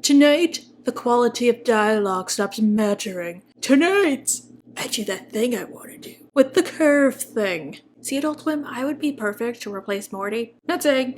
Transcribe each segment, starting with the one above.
Tonight, the quality of dialogue stops mattering. Tonight, I do that thing I want to do. With the curve thing. See, Adult Swim, I would be perfect to replace Morty. Not saying,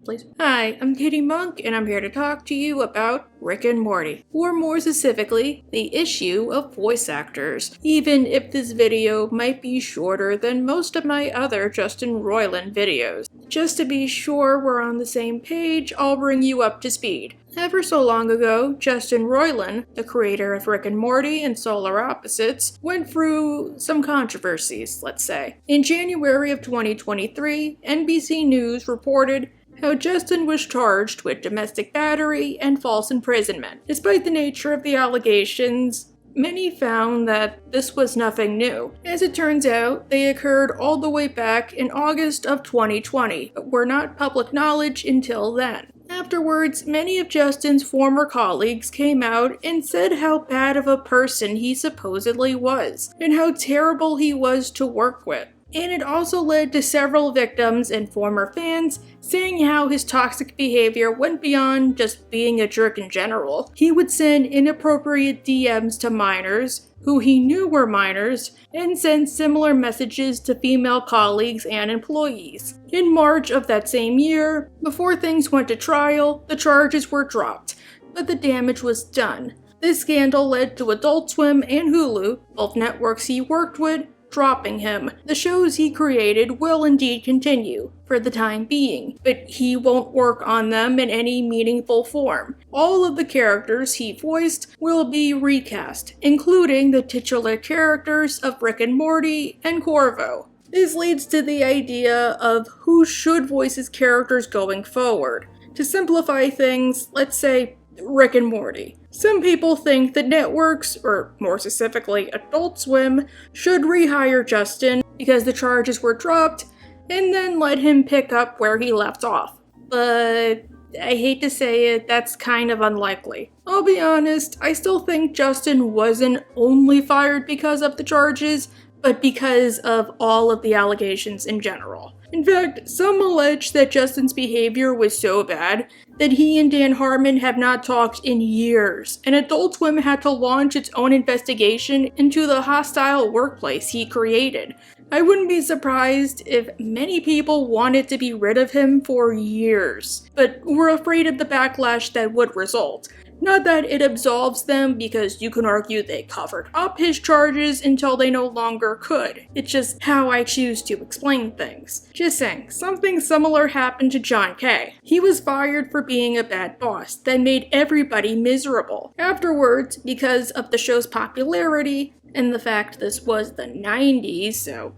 please. Hi, I'm Katie Monk, and I'm here to talk to you about Rick and Morty. Or more specifically, the issue of voice actors. Even if this video might be shorter than most of my other Justin Roiland videos. Just to be sure we're on the same page, I'll bring you up to speed. Ever so long ago, Justin Roiland, the creator of Rick and Morty and Solar Opposites, went through some controversies, let's say. In January of 2023, NBC News reported how Justin was charged with domestic battery and false imprisonment. Despite the nature of the allegations, many found that this was nothing new. As it turns out, they occurred all the way back in August of 2020, but were not public knowledge until then. Afterwards, many of Justin's former colleagues came out and said how bad of a person he supposedly was, and how terrible he was to work with. And it also led to several victims and former fans saying how his toxic behavior went beyond just being a jerk in general. He would send inappropriate DMs to minors, who he knew were minors, and send similar messages to female colleagues and employees. In March of that same year, before things went to trial, the charges were dropped, but the damage was done. This scandal led to Adult Swim and Hulu, both networks he worked with, dropping him. The shows he created will indeed continue, for the time being, but he won't work on them in any meaningful form. All of the characters he voiced will be recast, including the titular characters of Rick and Morty and Corvo. This leads to the idea of who should voice his characters going forward. To simplify things, let's say Rick and Morty. Some people think that networks, or more specifically Adult Swim, should rehire Justin because the charges were dropped, and then let him pick up where he left off. But I hate to say it, that's kind of unlikely. I'll be honest, I still think Justin wasn't only fired because of the charges, but because of all of the allegations in general. In fact, some allege that Justin's behavior was so bad that he and Dan Harmon have not talked in years, and Adult Swim had to launch its own investigation into the hostile workplace he created. I wouldn't be surprised if many people wanted to be rid of him for years, but were afraid of the backlash that would result. Not that it absolves them, because you can argue they covered up his charges until they no longer could. It's just how I choose to explain things. Just saying, something similar happened to John K. He was fired for being a bad boss that made everybody miserable. Afterwards, because of the show's popularity, and the fact this was the 90s, so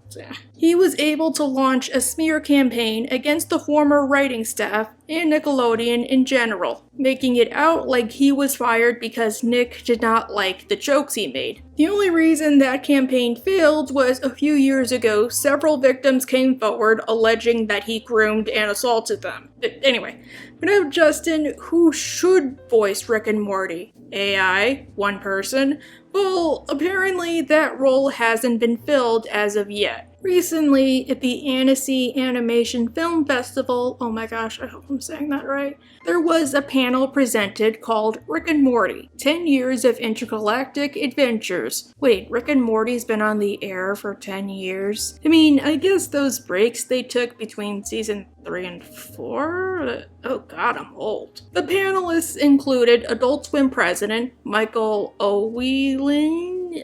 he was able to launch a smear campaign against the former writing staff and Nickelodeon in general, making it out like he was fired because Nick did not like the jokes he made. The only reason that campaign failed was a few years ago, several victims came forward alleging that he groomed and assaulted them. But anyway, we have Justin, who should voice Rick and Morty. AI, one person. Well, apparently that role hasn't been filled as of yet. Recently, at the Annecy Animation Film Festival, oh my gosh, I hope I'm saying that right, there was a panel presented called Rick and Morty, 10 Years of Intergalactic Adventures. Wait, Rick and Morty's been on the air for 10 years? I mean, I guess those breaks they took between season 3 and 4? Oh god, I'm old. The panelists included Adult Swim president Michael O'Wheeling?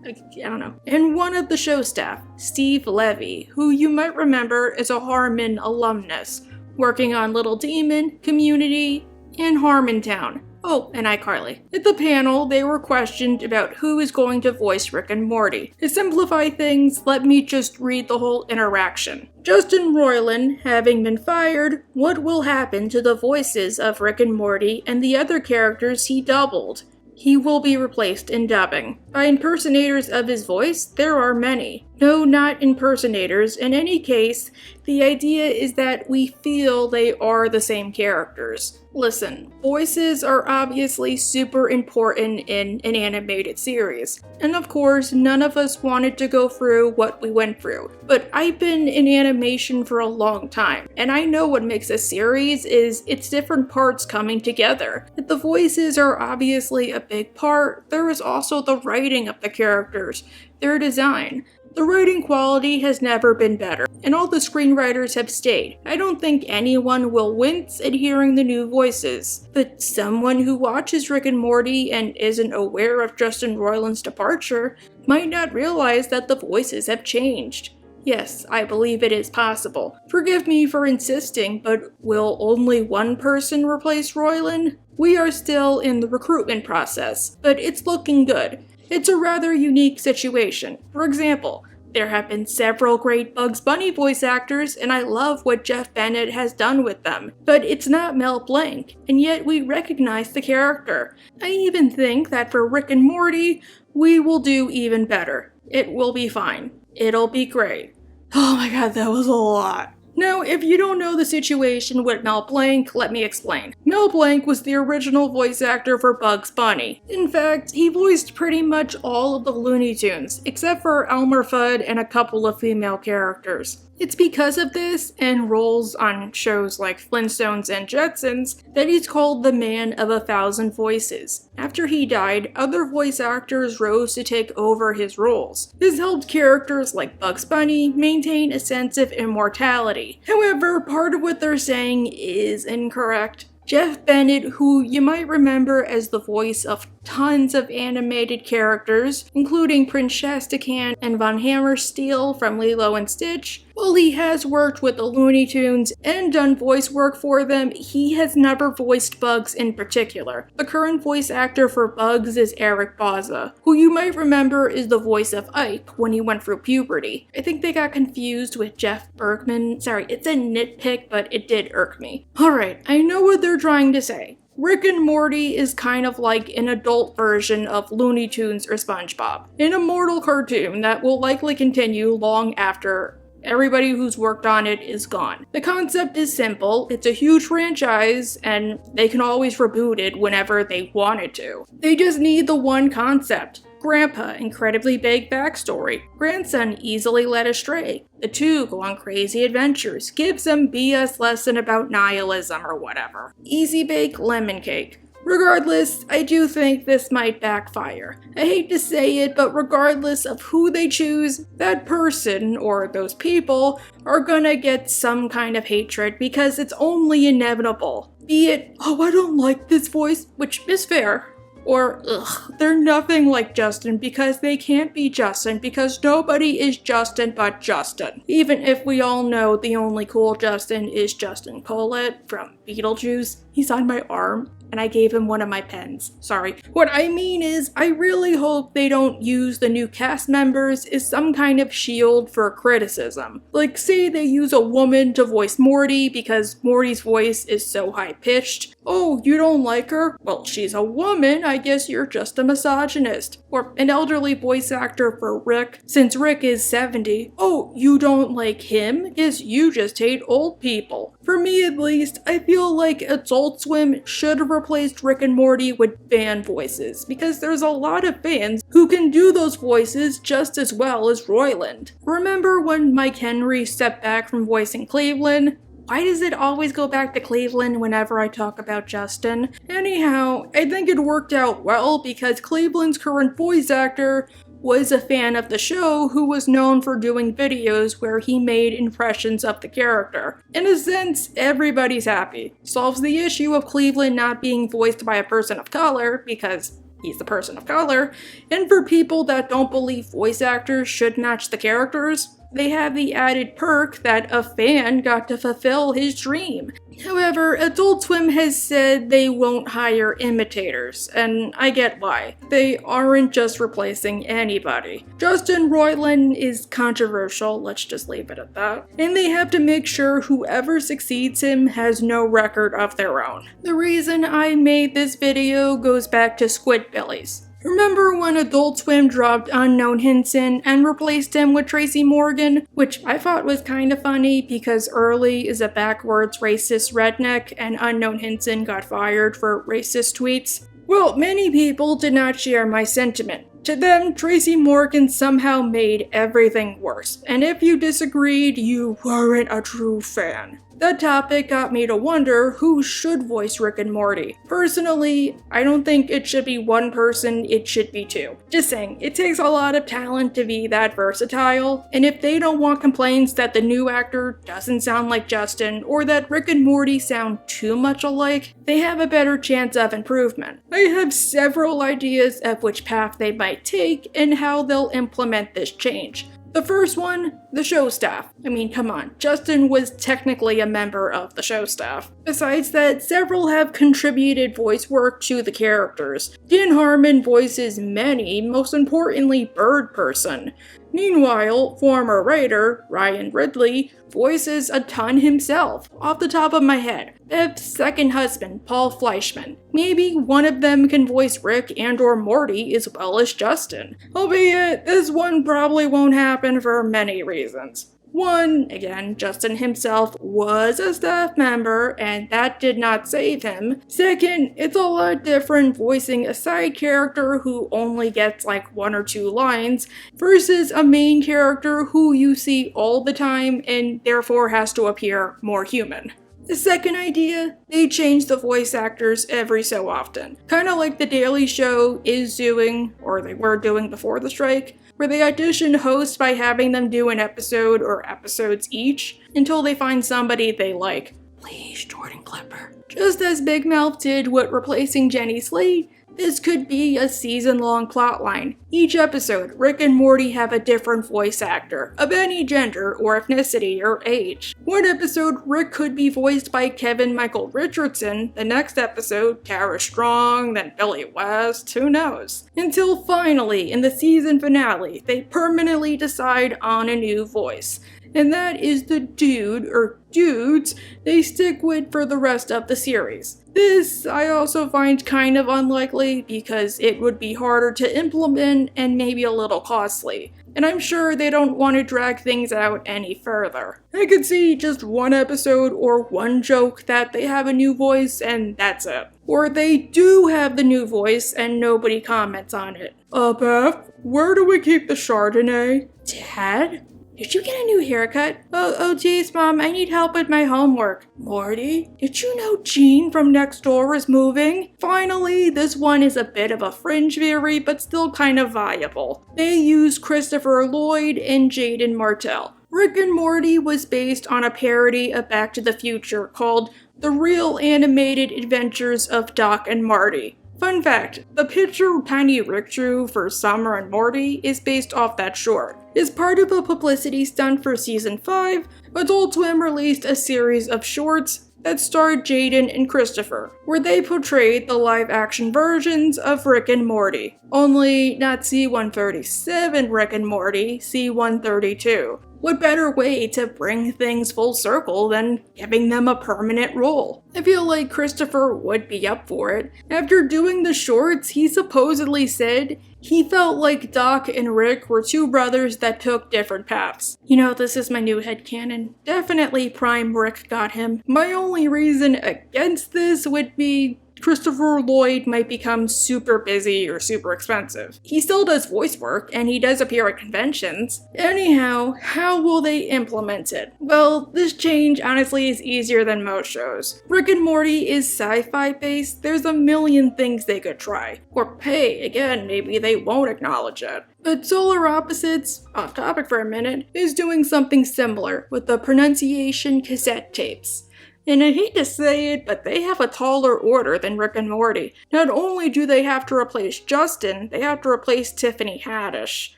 I don't know. And one of the show staff, Steve Levy, who you might remember as a Harmon alumnus, working on Little Demon, Community, and Harmontown. Oh, and iCarly. At the panel, they were questioned about who is going to voice Rick and Morty. To simplify things, let me just read the whole interaction. Justin Roiland, having been fired, what will happen to the voices of Rick and Morty and the other characters he doubled? He will be replaced in dubbing. By impersonators of his voice, there are many. No, not impersonators. In any case, the idea is that we feel they are the same characters. Listen, voices are obviously super important in an animated series, and of course none of us wanted to go through what we went through, but I've been in animation for a long time, and I know what makes a series is its different parts coming together. If the voices are obviously a big part, there is also the writing of the characters, their design. The writing quality has never been better, and all the screenwriters have stayed. I don't think anyone will wince at hearing the new voices, but someone who watches Rick and Morty and isn't aware of Justin Roiland's departure might not realize that the voices have changed. Yes, I believe it is possible. Forgive me for insisting, but will only one person replace Roiland? We are still in the recruitment process, but it's looking good. It's a rather unique situation. For example, there have been several great Bugs Bunny voice actors, and I love what Jeff Bennett has done with them. But it's not Mel Blanc, and yet we recognize the character. I even think that for Rick and Morty, we will do even better. It will be fine. It'll be great. Oh my god, that was a lot. Now, if you don't know the situation with Mel Blanc, let me explain. Mel Blanc was the original voice actor for Bugs Bunny. In fact, he voiced pretty much all of the Looney Tunes, except for Elmer Fudd and a couple of female characters. It's because of this, and roles on shows like Flintstones and Jetsons, that he's called the Man of 1,000 Voices. After he died, other voice actors rose to take over his roles. This helped characters like Bugs Bunny maintain a sense of immortality. However, part of what they're saying is incorrect. Jeff Bennett, who you might remember as the voice of tons of animated characters, including Prince Shastacan and Von Hammersteel from Lilo and Stitch, while he has worked with the Looney Tunes and done voice work for them, he has never voiced Bugs in particular. The current voice actor for Bugs is Eric Bauza, who you might remember is the voice of Ike when he went through puberty. I think they got confused with Jeff Bergman. Sorry, it's a nitpick, but it did irk me. Alright, I know what they're trying to say. Rick and Morty is kind of like an adult version of Looney Tunes or SpongeBob, an immortal cartoon that will likely continue long after everybody who's worked on it is gone. The concept is simple, it's a huge franchise, and they can always reboot it whenever they wanted to. They just need the one concept. Grandpa, incredibly big backstory. Grandson, easily led astray. The two go on crazy adventures. Give some BS lesson about nihilism or whatever. Easy bake lemon cake. Regardless, I do think this might backfire. I hate to say it, but regardless of who they choose, that person, or those people, are gonna get some kind of hatred because it's only inevitable. Be it, oh, I don't like this voice, which is fair. Or, ugh, they're nothing like Justin because they can't be Justin because nobody is Justin but Justin. Even if we all know the only cool Justin is Justin Collette from Beetlejuice. He's on my arm, and I gave him one of my pens. Sorry. What I mean is, I really hope they don't use the new cast members as some kind of shield for criticism. Like, say they use a woman to voice Morty because Morty's voice is so high-pitched. Oh, you don't like her? Well, she's a woman, I guess you're just a misogynist. Or an elderly voice actor for Rick, since Rick is 70. Oh, you don't like him? Guess you just hate old people. For me at least, I feel like Adult Swim should have replaced Rick and Morty with fan voices, because there's a lot of fans who can do those voices just as well as Roiland. Remember when Mike Henry stepped back from voicing Cleveland? Why does it always go back to Cleveland whenever I talk about Justin? Anyhow, I think it worked out well because Cleveland's current voice actor was a fan of the show who was known for doing videos where he made impressions of the character. In a sense, everybody's happy. Solves the issue of Cleveland not being voiced by a person of color, because he's the person of color, and for people that don't believe voice actors should match the characters, they have the added perk that a fan got to fulfill his dream. However, Adult Swim has said they won't hire imitators, and I get why. They aren't just replacing anybody. Justin Roiland is controversial, let's just leave it at that. And they have to make sure whoever succeeds him has no record of their own. The reason I made this video goes back to Squidbillies. Remember when Adult Swim dropped Unknown Hinson and replaced him with Tracy Morgan? Which I thought was kind of funny because Early is a backwards racist redneck and Unknown Hinson got fired for racist tweets. Well, many people did not share my sentiment. To them, Tracy Morgan somehow made everything worse, and if you disagreed, you weren't a true fan. That topic got me to wonder who should voice Rick and Morty. Personally, I don't think it should be one person, it should be two. Just saying, it takes a lot of talent to be that versatile, and if they don't want complaints that the new actor doesn't sound like Justin, or that Rick and Morty sound too much alike, they have a better chance of improvement. I have several ideas of which path they might take and how they'll implement this change. The first one, the show staff. I mean, come on, Justin was technically a member of the show staff. Besides that, several have contributed voice work to the characters. Dan Harmon voices many, most importantly Bird Person. Meanwhile, former writer Ryan Ridley voices a ton himself. Off the top of my head, Bev's second husband, Paul Fleischman. Maybe one of them can voice Rick and or Morty as well as Justin. Albeit, this one probably won't happen for many reasons. One, again, Justin himself was a staff member, and that did not save him. Second, it's a lot different voicing a side character who only gets like 1 or 2 lines, versus a main character who you see all the time and therefore has to appear more human. The second idea, they change the voice actors every so often. Kinda like The Daily Show is doing, or they were doing before the strike, where they audition hosts by having them do an episode or episodes each until they find somebody they like. Please, Jordan Klepper. Just as Big Mouth did with replacing Jenny Slate, this could be a season-long plotline. Each episode, Rick and Morty have a different voice actor, of any gender or ethnicity or age. One episode, Rick could be voiced by Kevin Michael Richardson, the next episode, Tara Strong, then Billy West, who knows? Until finally, in the season finale, they permanently decide on a new voice. And that is the dude, or dudes, they stick with for the rest of the series. This I also find kind of unlikely because it would be harder to implement and maybe a little costly. And I'm sure they don't want to drag things out any further. I could see just one episode or one joke that they have a new voice and that's it. Or they do have the new voice and nobody comments on it. Beth, where do we keep the Chardonnay? Dad? Did you get a new haircut? Oh geez, Mom, I need help with my homework. Morty, did you know Jean from next door is moving? Finally, this one is a bit of a fringe theory, but still kind of viable. They use Christopher Lloyd and Jaden Martell. Rick and Morty was based on a parody of Back to the Future called The Real Animated Adventures of Doc and Marty. Fun fact, the picture Tiny Rick drew for Summer and Morty is based off that short. As part of a publicity stunt for Season 5, Adult Swim released a series of shorts that starred Jaden and Christopher, where they portrayed the live-action versions of Rick and Morty. Only not C-137 Rick and Morty, C-132. What better way to bring things full circle than giving them a permanent role? I feel like Christopher would be up for it. After doing the shorts, he supposedly said he felt like Doc and Rick were two brothers that took different paths. You know, this is my new headcanon. Definitely Prime Rick got him. My only reason against this would be Christopher Lloyd might become super busy or super expensive. He still does voice work, and he does appear at conventions. Anyhow, how will they implement it? Well, this change honestly is easier than most shows. Rick and Morty is sci-fi based, there's a million things they could try. Or hey, again, maybe they won't acknowledge it. But Solar Opposites, off topic for a minute, is doing something similar with the pronunciation cassette tapes. And I hate to say it, but they have a taller order than Rick and Morty. Not only do they have to replace Justin, they have to replace Tiffany Haddish.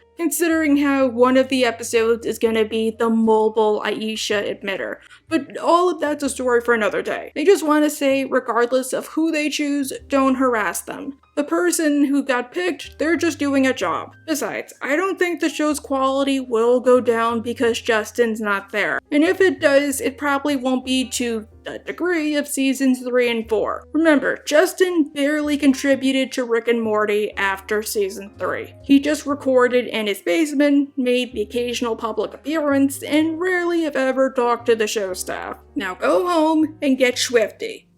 Considering how one of the episodes is gonna be the mobile Aisha emitter. But all of that's a story for another day. They just want to say, regardless of who they choose, don't harass them. The person who got picked, they're just doing a job. Besides, I don't think the show's quality will go down because Justin's not there. And if it does, it probably won't be to the degree of seasons 3 and 4. Remember, Justin barely contributed to Rick and Morty after season 3. He just recorded in his basement, made the occasional public appearance, and rarely if ever talked to the show staff. Now go home and get swifty.